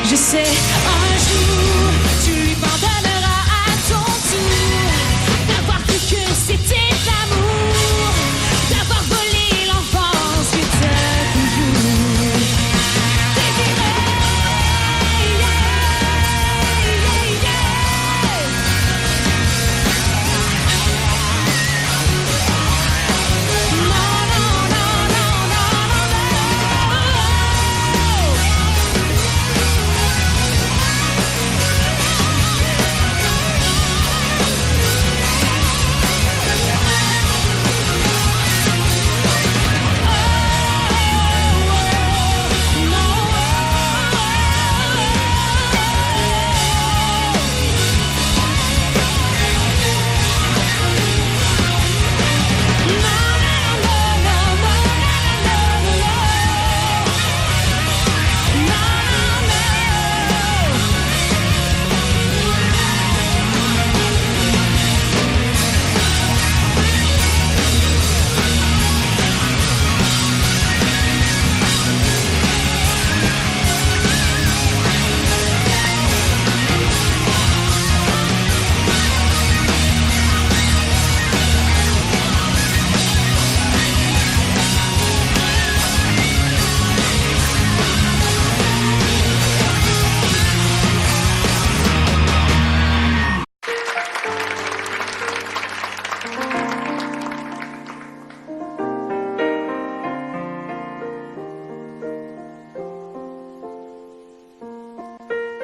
Je sais, un jour tu lui pardonneras à ton tour d'avoir cru que c'était de l'amour, d'avoir volé l'enfance que t'as toujours désiré. Non, non, non, non, non, non.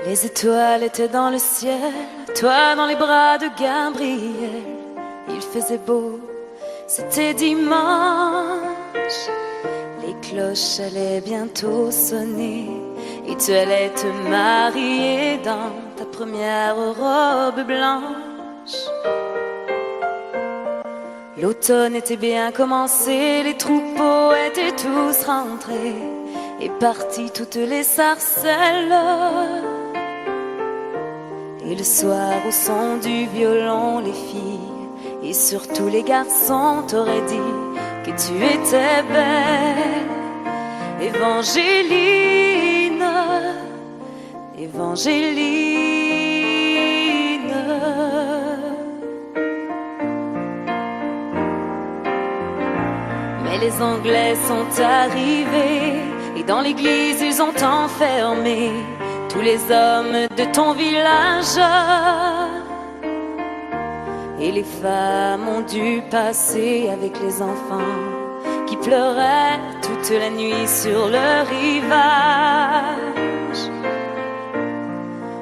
Les étoiles étaient dans le ciel, toi dans les bras de Gabriel. Il faisait beau, c'était dimanche. Les cloches allaient bientôt sonner et tu allais te marier dans ta première robe blanche. L'automne était bien commencé, les troupeaux étaient tous rentrés et partis toutes les sarcelles. Et le soir au son du violon, les filles et surtout les garçons t'auraient dit que tu étais belle. Évangéline, Évangéline. Mais les Anglais sont arrivés et dans l'église ils ont enfermé tous les hommes de ton village. Et les femmes ont dû passer avec les enfants qui pleuraient toute la nuit sur le rivage.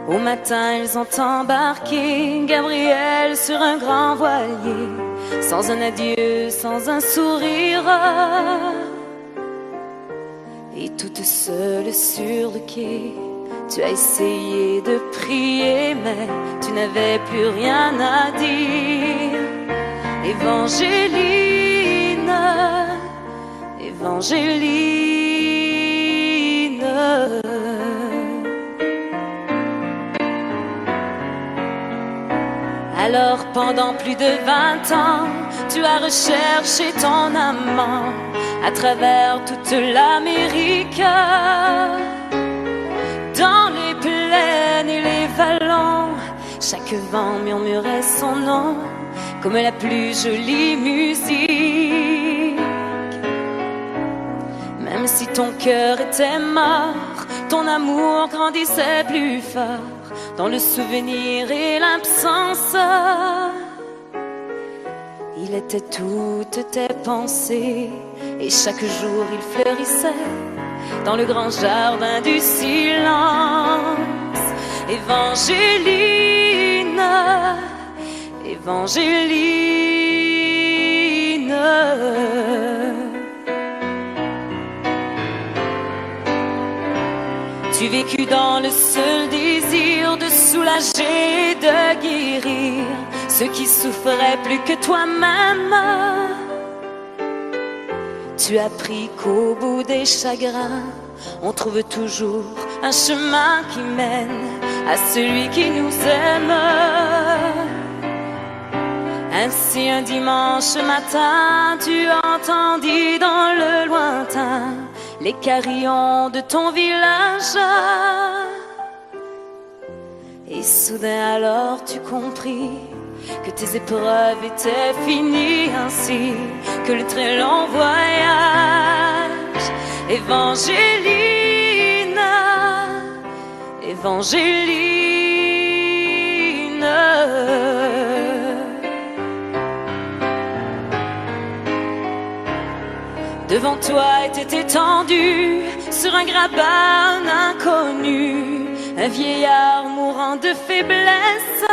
Au matin ils ont embarqué Gabriel sur un grand voilier, sans un adieu, sans un sourire. Et toute seule sur le quai, tu as essayé de prier, mais tu n'avais plus rien à dire. Évangéline, Évangéline. Alors pendant plus de 20 ans, tu as recherché ton amant à travers toute l'Amérique. Dans les plaines et les vallons, chaque vent murmurait son nom comme la plus jolie musique. Même si ton cœur était mort, ton amour grandissait plus fort dans le souvenir et l'absence. Il était toutes tes pensées et chaque jour il fleurissait dans le grand jardin du silence. Évangéline, Évangéline. Tu vécus dans le seul désir de soulager, de guérir ceux qui souffraient plus que toi-même. Tu as appris qu'au bout des chagrins, on trouve toujours un chemin qui mène à celui qui nous aime. Ainsi un dimanche matin, tu entendis dans le lointain les carillons de ton village. Et soudain alors tu compris que tes épreuves étaient finies, ainsi que le très long voyage. Évangéline, Évangéline. Devant toi était étendu sur un grabat un inconnu, un vieillard mourant de faiblesse.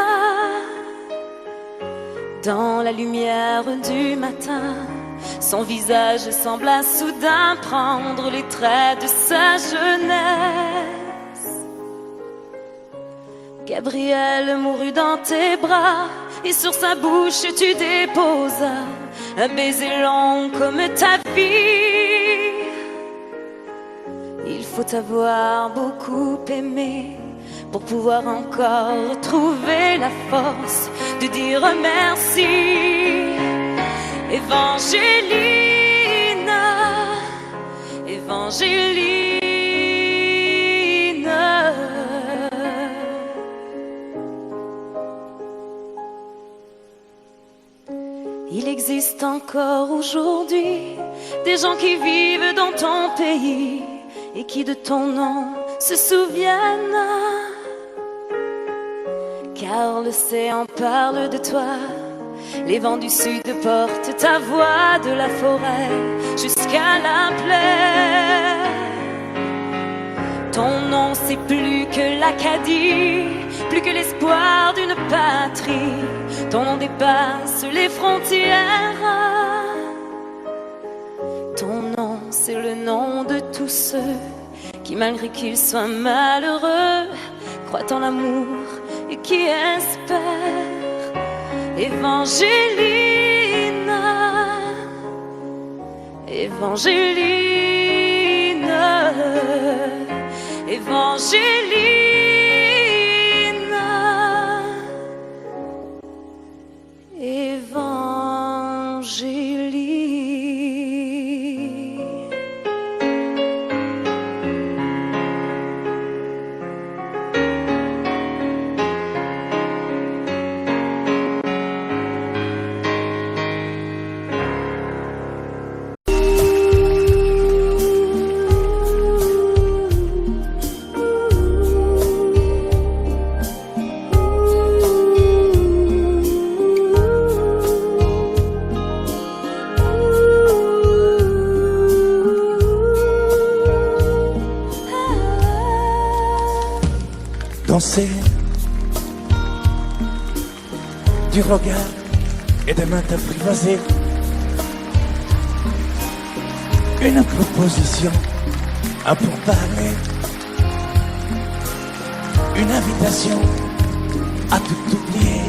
Dans la lumière du matin, son visage sembla soudain prendre les traits de sa jeunesse. Gabriel mourut dans tes bras et sur sa bouche tu déposas un baiser long comme ta vie. Il faut avoir beaucoup aimé pour pouvoir encore trouver la force de dire merci. Évangéline, Évangéline. Il existe encore aujourd'hui des gens qui vivent dans ton pays et qui de ton nom se souviennent. Car l'océan parle de toi, les vents du sud portent ta voix de la forêt jusqu'à la plaine. Ton nom c'est plus que l'Acadie, plus que l'espoir d'une patrie. Ton nom dépasse les frontières. Ton nom c'est le nom de tous ceux qui malgré qu'ils soient malheureux croient en l'amour et qui espèrent. Évangélina, Évangélina, Évangélina, Évangélina. Danser du regard et des mains apprivoisées. Une proposition à pourparler. Une invitation à tout oublier.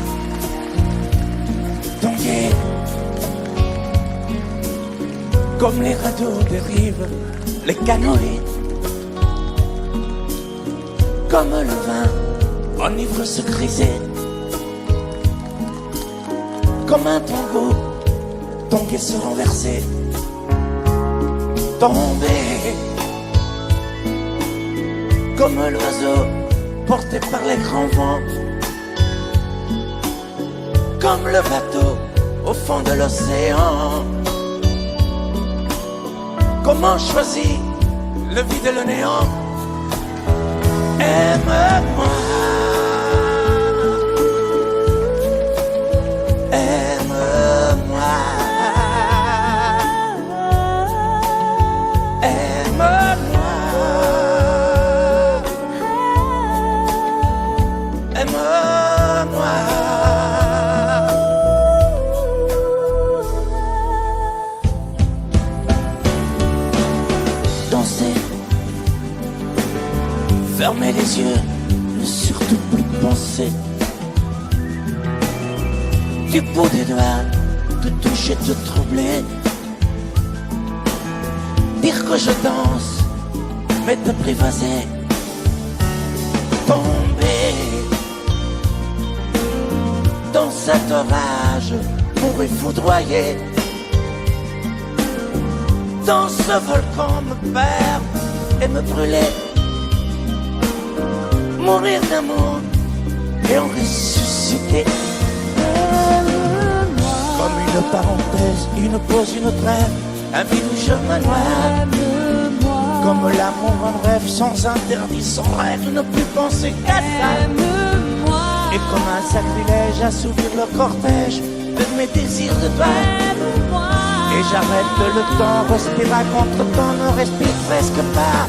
Tanguer comme les radeaux des rives, les canoës. Comme le vin enivre se griser. Comme un tango, tanguer se renverser. Tomber comme l'oiseau porté par les grands vents. Comme le bateau au fond de l'océan. Comment choisir le vide et le néant? Aime-moi, aime-moi, aime-moi, aime-moi. Danser, fermer les yeux, ne surtout plus penser. Du bout des doigts, te toucher, te troubler. Dire que je danse, mais t'apprivoiser. Tomber dans cet orage pour y foudroyer. Dans ce volcan me perdre et me brûler. Mourir d'amour et en ressusciter. Comme une parenthèse, une pause, une trêve, un vide où je me noie. Comme l'amour en rêve, sans interdit, sans règle, ne plus penser qu'à ça. Et comme un sacrilège, assouvir le cortège de mes désirs de toi. Et j'arrête le temps, respire à contre-temps, ne respire presque pas.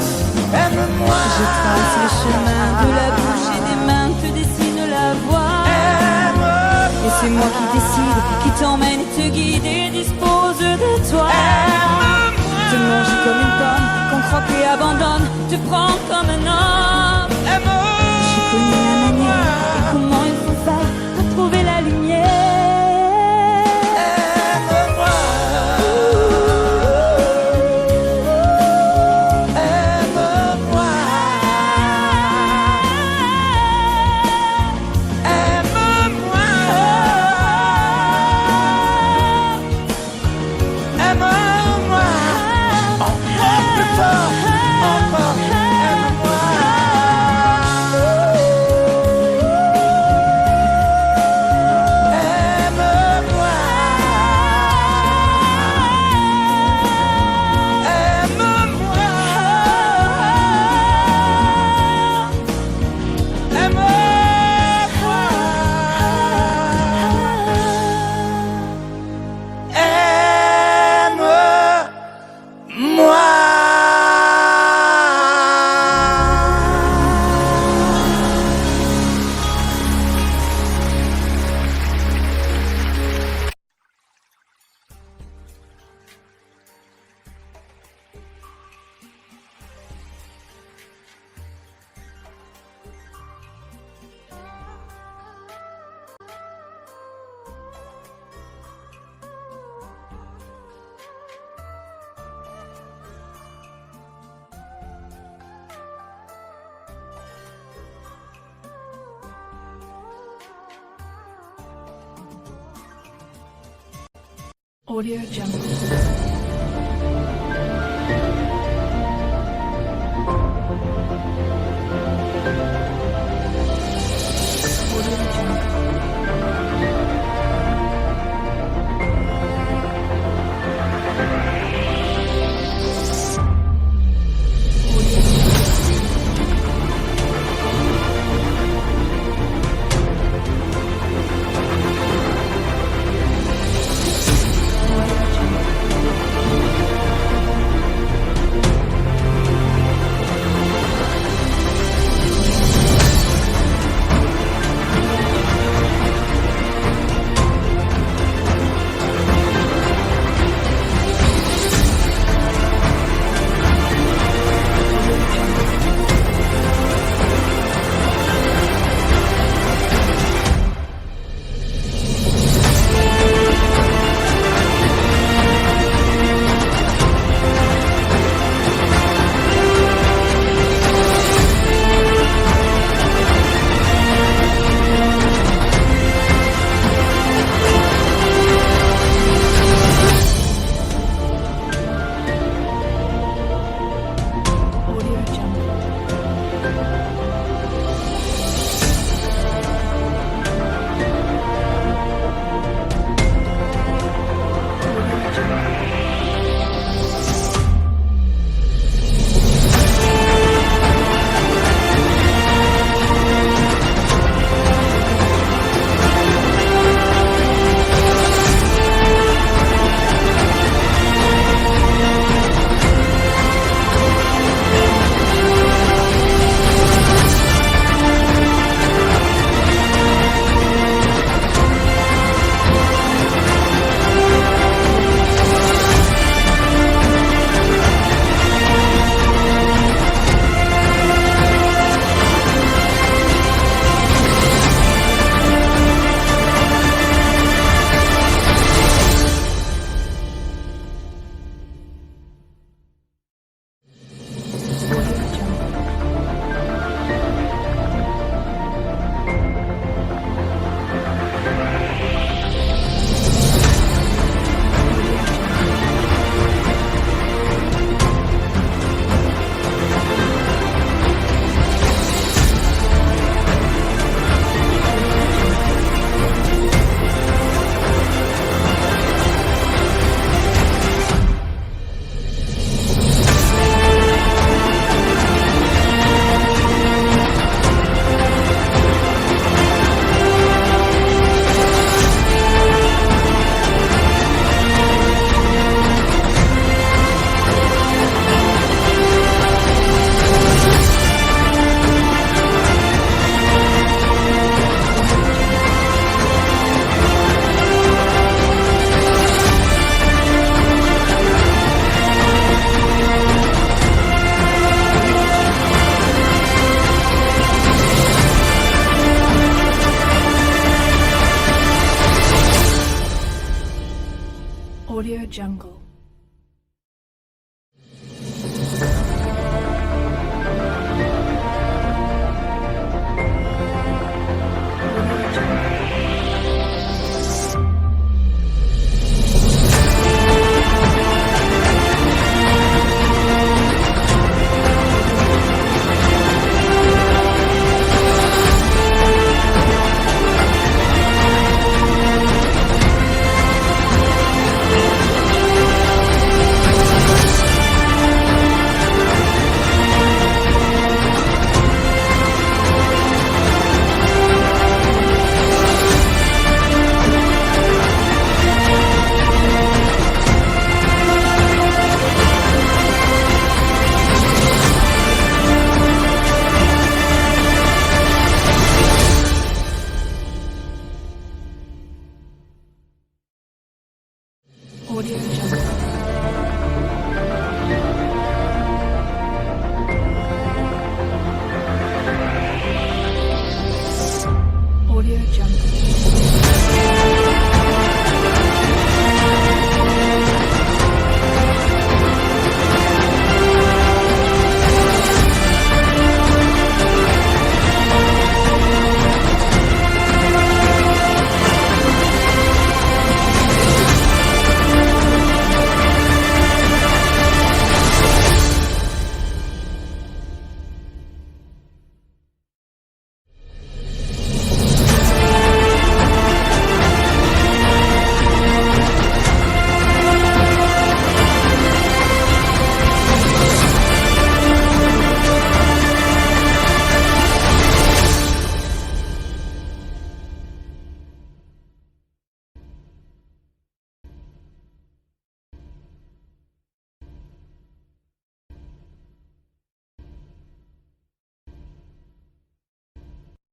Aime-moi. Je trace le chemin de la bouche et des mains te dessine la voie. Et c'est moi qui décide, qui t'emmène et te guide et dispose de toi. Te manger comme une pomme, qu'on croque et abandonne, te prends comme un homme. Je connais la manière et comment il faut faire pour trouver la lumière. Encore plus fort, encore, aime-moi. Audio Jungle.